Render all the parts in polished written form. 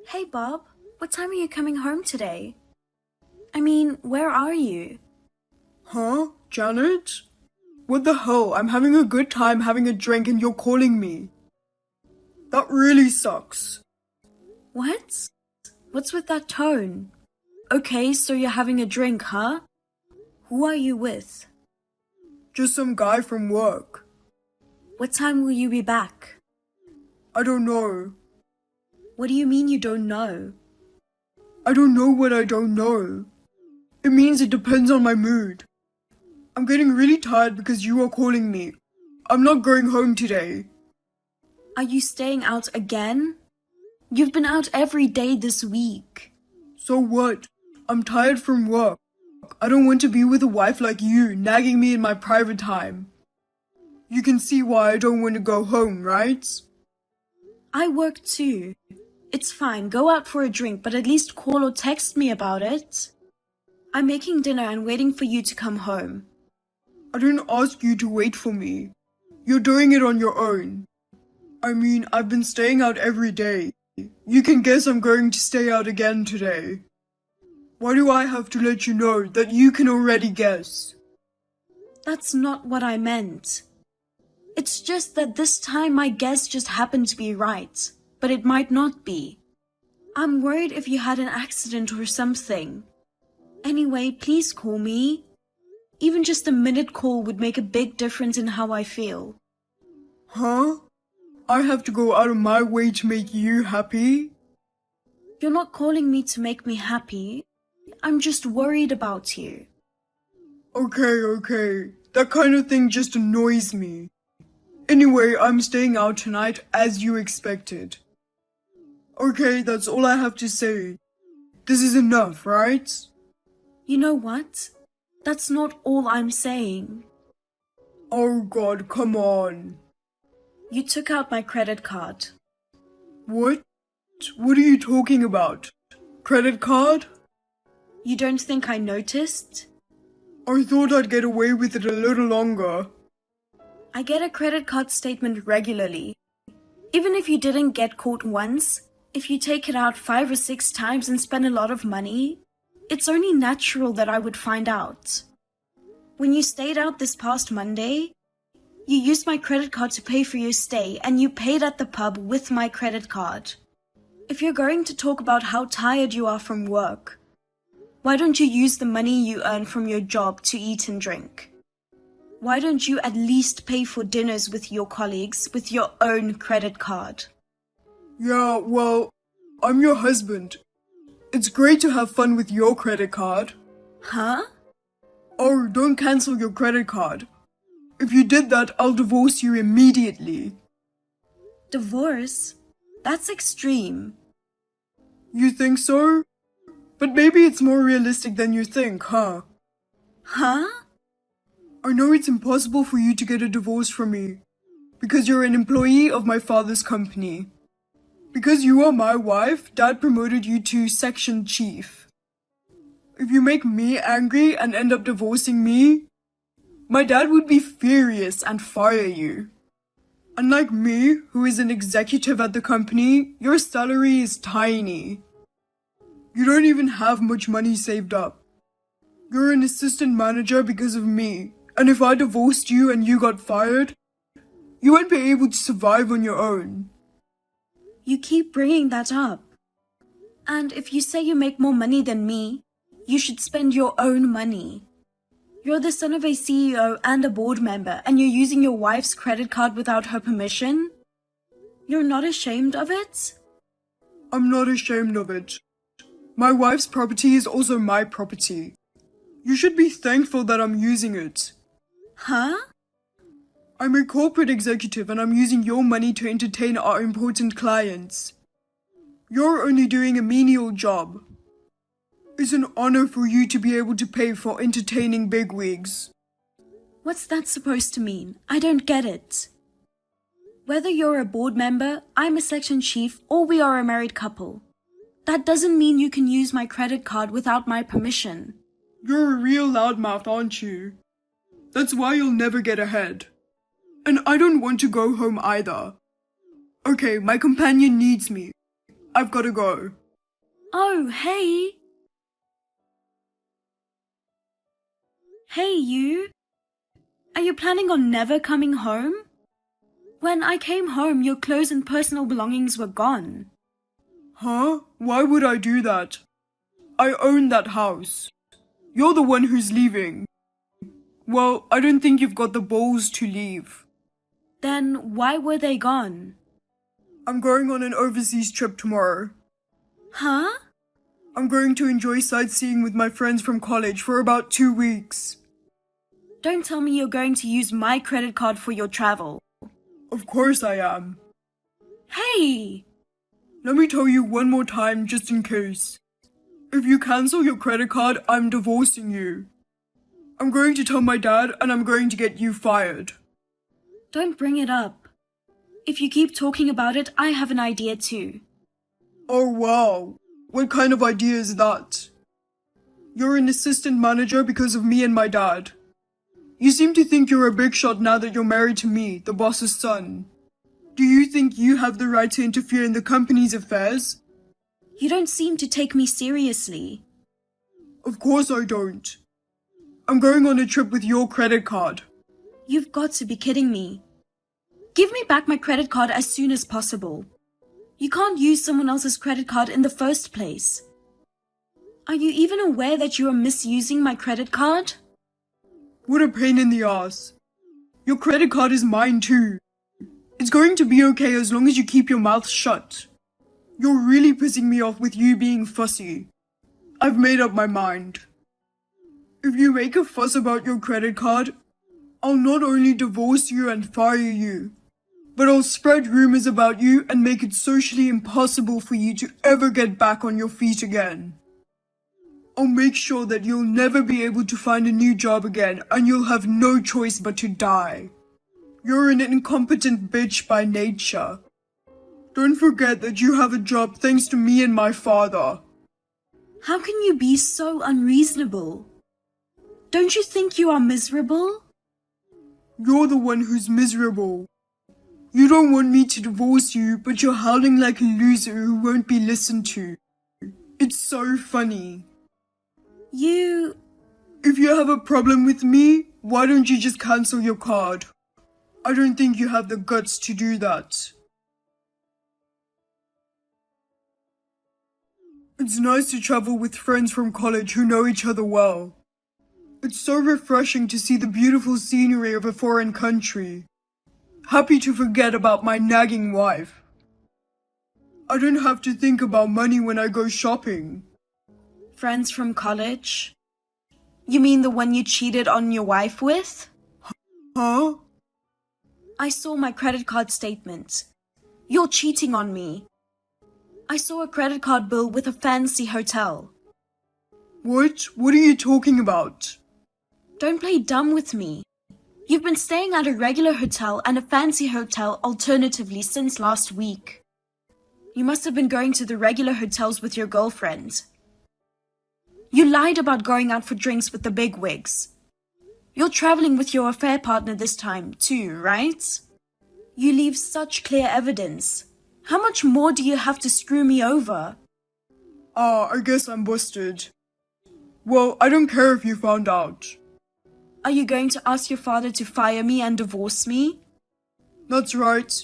Hey Bob, what time are you coming home today? I mean, where are you? Huh? Janet? What the hell? I'm having a good time having a drink and you're calling me. That really sucks. What? What's with that tone? Okay, so you're having a drink, huh? Who are you with? Just some guy from work. What time will you be back? I don't know. What do you mean you don't know? I don't know what I don't know. It means it depends on my mood. I'm getting really tired because you are calling me. I'm not going home today. Are you staying out again? You've been out every day this week. So what? I'm tired from work. I don't want to be with a wife like you, nagging me in my private time. You can see why I don't want to go home, right? I work too. It's fine, go out for a drink, but at least call or text me about it. I'm making dinner and waiting for you to come home. I didn't ask you to wait for me. You're doing it on your own. I mean, I've been staying out every day. You can guess I'm going to stay out again today. Why do I have to let you know that you can already guess? That's not what I meant. It's just that this time my guess just happened to be right, but it might not be. I'm worried if you had an accident or something. Anyway, please call me. Even just a minute call would make a big difference in how I feel. Huh? I have to go out of my way to make you happy? You're not calling me to make me happy. I'm just worried about you. Okay. That kind of thing just annoys me. Anyway, I'm staying out tonight as you expected. Okay, that's all I have to say. This is enough, right? You know what? That's not all I'm saying. Oh God, come on. You took out my credit card. What? What are you talking about? Credit card? You don't think I noticed? I thought I'd get away with it a little longer. I get a credit card statement regularly. Even if you didn't get caught once, if you take it out 5 or 6 times and spend a lot of money, it's only natural that I would find out. When you stayed out this past Monday, you used my credit card to pay for your stay and you paid at the pub with my credit card. If you're going to talk about how tired you are from work, why don't you use the money you earn from your job to eat and drink? Why don't you at least pay for dinners with your colleagues with your own credit card? Yeah, well, I'm your husband. It's great to have fun with your credit card. Huh? Oh, don't cancel your credit card. If you did that, I'll divorce you immediately. Divorce? That's extreme. You think so? But maybe it's more realistic than you think, huh? Huh? I know it's impossible for you to get a divorce from me, because you're an employee of my father's company. Because you are my wife, Dad promoted you to section chief. If you make me angry and end up divorcing me, my dad would be furious and fire you. Unlike me, who is an executive at the company, your salary is tiny. You don't even have much money saved up. You're an assistant manager because of me, and if I divorced you and you got fired, you won't be able to survive on your own. You keep bringing that up. And if you say you make more money than me, you should spend your own money. You're the son of a CEO and a board member, and you're using your wife's credit card without her permission? You're not ashamed of it? I'm not ashamed of it. My wife's property is also my property. You should be thankful that I'm using it. Huh? I'm a corporate executive and I'm using your money to entertain our important clients. You're only doing a menial job. It's an honor for you to be able to pay for entertaining bigwigs. What's that supposed to mean? I don't get it. Whether you're a board member, I'm a section chief, or we are a married couple, that doesn't mean you can use my credit card without my permission. You're a real loudmouth, aren't you? That's why you'll never get ahead. And I don't want to go home either. Okay, my companion needs me. I've gotta go. Oh, hey. Hey, you. Are you planning on never coming home? When I came home, your clothes and personal belongings were gone. Huh? Why would I do that? I own that house. You're the one who's leaving. Well, I don't think you've got the balls to leave. Then why were they gone? I'm going on an overseas trip tomorrow. Huh? I'm going to enjoy sightseeing with my friends from college for about 2 weeks. Don't tell me you're going to use my credit card for your travel. Of course I am. Hey! Let me tell you one more time just in case. If you cancel your credit card, I'm divorcing you. I'm going to tell my dad and I'm going to get you fired. Don't bring it up. If you keep talking about it, I have an idea too. Oh wow, what kind of idea is that? You're an assistant manager because of me and my dad. You seem to think you're a big shot now that you're married to me, the boss's son. Do you think you have the right to interfere in the company's affairs? You don't seem to take me seriously. Of course I don't. I'm going on a trip with your credit card. You've got to be kidding me. Give me back my credit card as soon as possible. You can't use someone else's credit card in the first place. Are you even aware that you are misusing my credit card? What a pain in the ass. Your credit card is mine too. It's going to be okay as long as you keep your mouth shut. You're really pissing me off with you being fussy. I've made up my mind. If you make a fuss about your credit card, I'll not only divorce you and fire you, but I'll spread rumors about you and make it socially impossible for you to ever get back on your feet again. I'll make sure that you'll never be able to find a new job again and you'll have no choice but to die. You're an incompetent bitch by nature. Don't forget that you have a job thanks to me and my father. How can you be so unreasonable? Don't you think you are miserable? You're the one who's miserable. You don't want me to divorce you, but you're howling like a loser who won't be listened to. It's so funny. If you have a problem with me, why don't you just cancel your card? I don't think you have the guts to do that. It's nice to travel with friends from college who know each other well. It's so refreshing to see the beautiful scenery of a foreign country. Happy to forget about my nagging wife. I don't have to think about money when I go shopping. Friends from college? You mean the one you cheated on your wife with? Huh? I saw my credit card statement. You're cheating on me. I saw a credit card bill with a fancy hotel. What? What are you talking about? Don't play dumb with me. You've been staying at a regular hotel and a fancy hotel alternatively since last week. You must have been going to the regular hotels with your girlfriend. You lied about going out for drinks with the bigwigs. You're traveling with your affair partner this time too, right? You leave such clear evidence. How much more do you have to screw me over? I guess I'm busted. Well, I don't care if you found out. Are you going to ask your father to fire me and divorce me? That's right.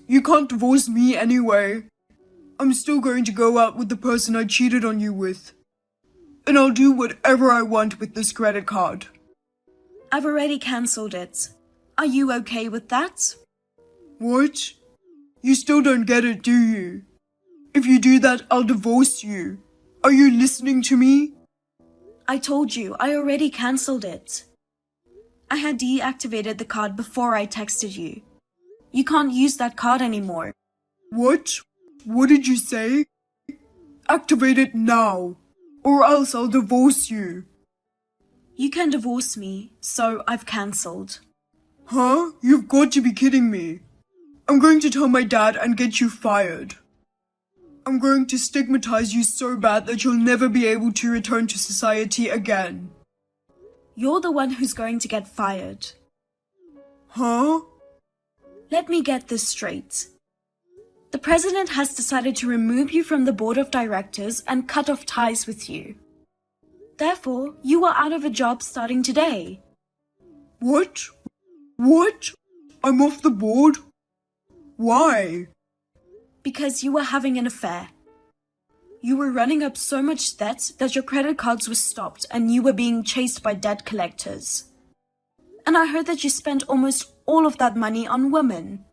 You can't divorce me anyway. I'm still going to go out with the person I cheated on you with. And I'll do whatever I want with this credit card. I've already cancelled it. Are you okay with that? What? You still don't get it, do you? If you do that, I'll divorce you. Are you listening to me? I told you, I already cancelled it. I had deactivated the card before I texted you. You can't use that card anymore. What? What did you say? Activate it now, or else I'll divorce you. You can divorce me, so I've cancelled. Huh? You've got to be kidding me. I'm going to tell my dad and get you fired. I'm going to stigmatize you so bad that you'll never be able to return to society again. You're the one who's going to get fired. Huh? Let me get this straight. The president has decided to remove you from the board of directors and cut off ties with you. Therefore, you are out of a job starting today. What? What? I'm off the board? Why? Because you were having an affair. You were running up so much debt that your credit cards were stopped and you were being chased by debt collectors. And I heard that you spent almost all of that money on women.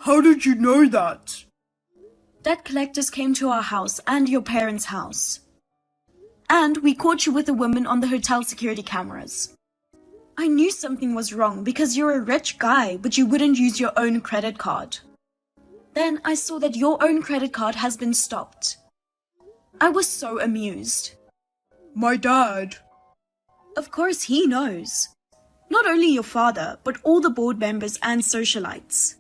How did you know that? Debt collectors came to our house and your parents' house. And we caught you with a woman on the hotel security cameras. I knew something was wrong because you're a rich guy, but you wouldn't use your own credit card. Then I saw that your own credit card has been stopped. I was so amused. My dad. Of course he knows. Not only your father, but all the board members and socialites.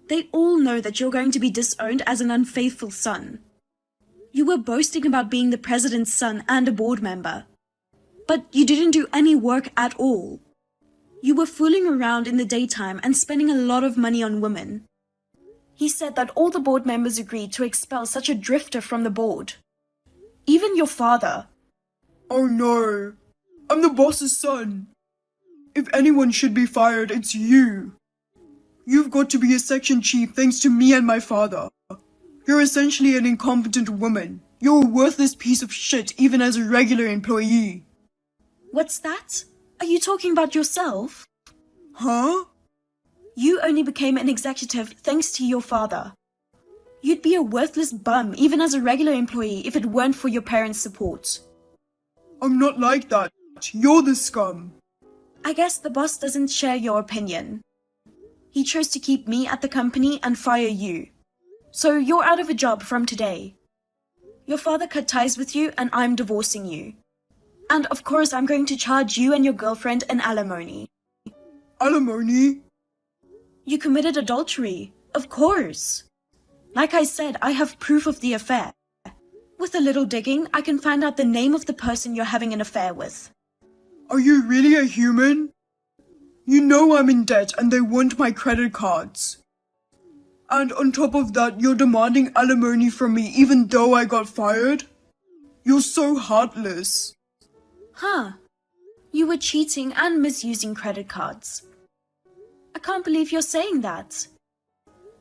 They all know that you're going to be disowned as an unfaithful son. You were boasting about being the president's son and a board member. But you didn't do any work at all. You were fooling around in the daytime and spending a lot of money on women. He said that all the board members agreed to expel such a drifter from the board. Even your father. Oh no. I'm the boss's son. If anyone should be fired, it's you. You've got to be a section chief thanks to me and my father. You're essentially an incompetent woman. You're a worthless piece of shit even as a regular employee. What's that? Are you talking about yourself? Huh? You only became an executive thanks to your father. You'd be a worthless bum even as a regular employee if it weren't for your parents' support. I'm not like that. You're the scum. I guess the boss doesn't share your opinion. He chose to keep me at the company and fire you. So you're out of a job from today. Your father cut ties with you and I'm divorcing you. And of course I'm going to charge you and your girlfriend an alimony. Alimony? You committed adultery. Of course. Like I said, I have proof of the affair. With a little digging, I can find out the name of the person you're having an affair with. Are you really a human? You know I'm in debt and they want my credit cards. And on top of that, you're demanding alimony from me even though I got fired? You're so heartless. Huh. You were cheating and misusing credit cards. I can't believe you're saying that.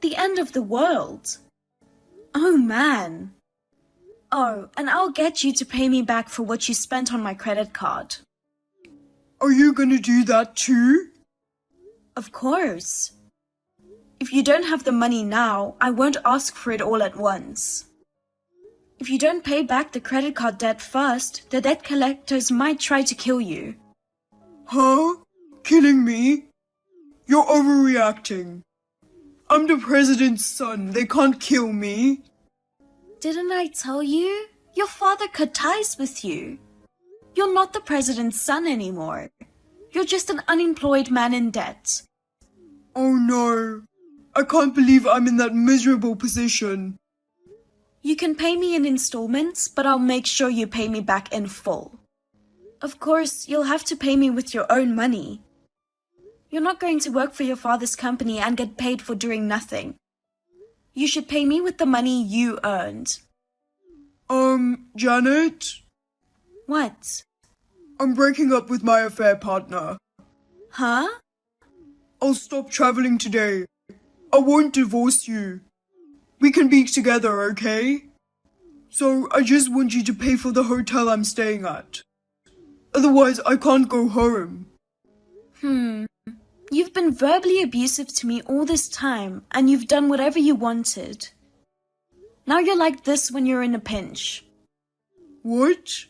The end of the world. Oh man. Oh, and I'll get you to pay me back for what you spent on my credit card. Are you gonna do that too? Of course. If you don't have the money now, I won't ask for it all at once. If you don't pay back the credit card debt first, the debt collectors might try to kill you. Huh? Killing me? You're overreacting. I'm the president's son. They can't kill me. Didn't I tell you? Your father cut ties with you. You're not the president's son anymore. You're just an unemployed man in debt. Oh no. I can't believe I'm in that miserable position. You can pay me in installments, but I'll make sure you pay me back in full. Of course, you'll have to pay me with your own money. You're not going to work for your father's company and get paid for doing nothing. You should pay me with the money you earned. Janet? What? I'm breaking up with my affair partner. Huh? I'll stop traveling today. I won't divorce you. We can be together, okay? So I just want you to pay for the hotel I'm staying at. Otherwise, I can't go home. You've been verbally abusive to me all this time, and you've done whatever you wanted. Now you're like this when you're in a pinch. What?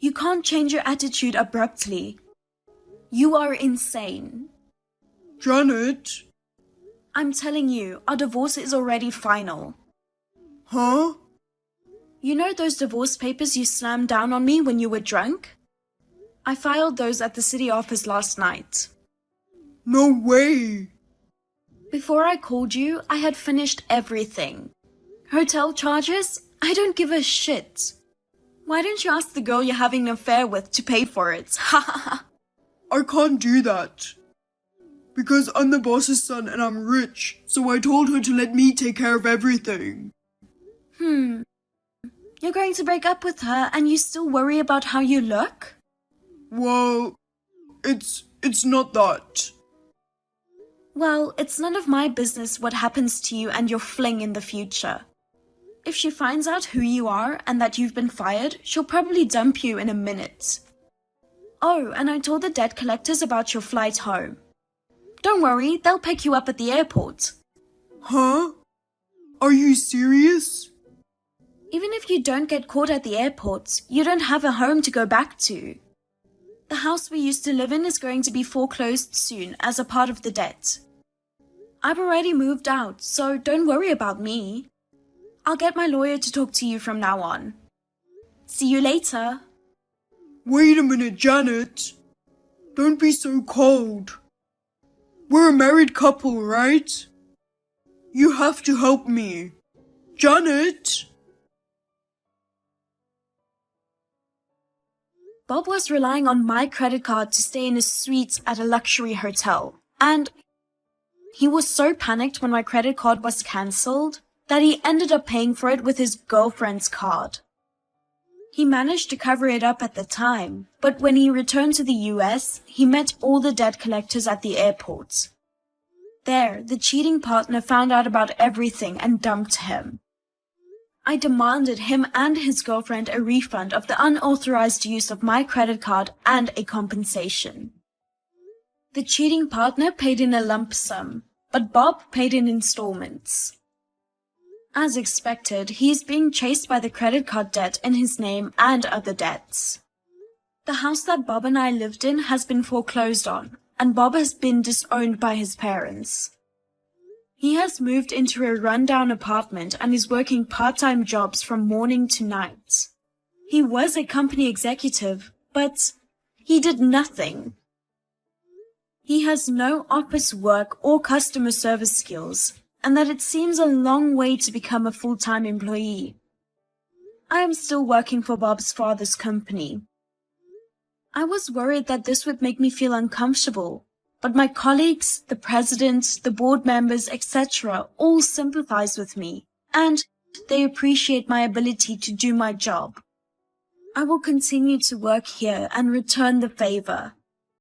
You can't change your attitude abruptly. You are insane. Janet? I'm telling you, our divorce is already final. Huh? You know those divorce papers you slammed down on me when you were drunk? I filed those at the city office last night. No way. Before I called you, I had finished everything. Hotel charges? I don't give a shit. Why don't you ask the girl you're having an affair with to pay for it? Ha ha ha. I can't do that. Because I'm the boss's son and I'm rich, so I told her to let me take care of everything. You're going to break up with her and you still worry about how you look? Well, it's not that. Well, it's none of my business what happens to you and your fling in the future. If she finds out who you are and that you've been fired, she'll probably dump you in a minute. Oh, and I told the debt collectors about your flight home. Don't worry, they'll pick you up at the airport. Huh? Are you serious? Even if you don't get caught at the airport, you don't have a home to go back to. The house we used to live in is going to be foreclosed soon as a part of the debt. I've already moved out, so don't worry about me. I'll get my lawyer to talk to you from now on. See you later. Wait a minute, Janet. Don't be so cold. We're a married couple, right? You have to help me. Janet! Bob was relying on my credit card to stay in a suite at a luxury hotel, and he was so panicked when my credit card was cancelled that he ended up paying for it with his girlfriend's card. He managed to cover it up at the time, but when he returned to the US, he met all the debt collectors at the airport. There, the cheating partner found out about everything and dumped him. I demanded him and his girlfriend a refund of the unauthorized use of my credit card and a compensation. The cheating partner paid in a lump sum, but Bob paid in installments. As expected, he is being chased by the credit card debt in his name and other debts. The house that Bob and I lived in has been foreclosed on, and Bob has been disowned by his parents. He has moved into a rundown apartment and is working part-time jobs from morning to night. He was a company executive, but he did nothing. He has no office work or customer service skills, and that it seems a long way to become a full-time employee. I am still working for Bob's father's company. I was worried that this would make me feel uncomfortable, but my colleagues, the president, the board members, etc. all sympathize with me, and they appreciate my ability to do my job. I will continue to work here and return the favor.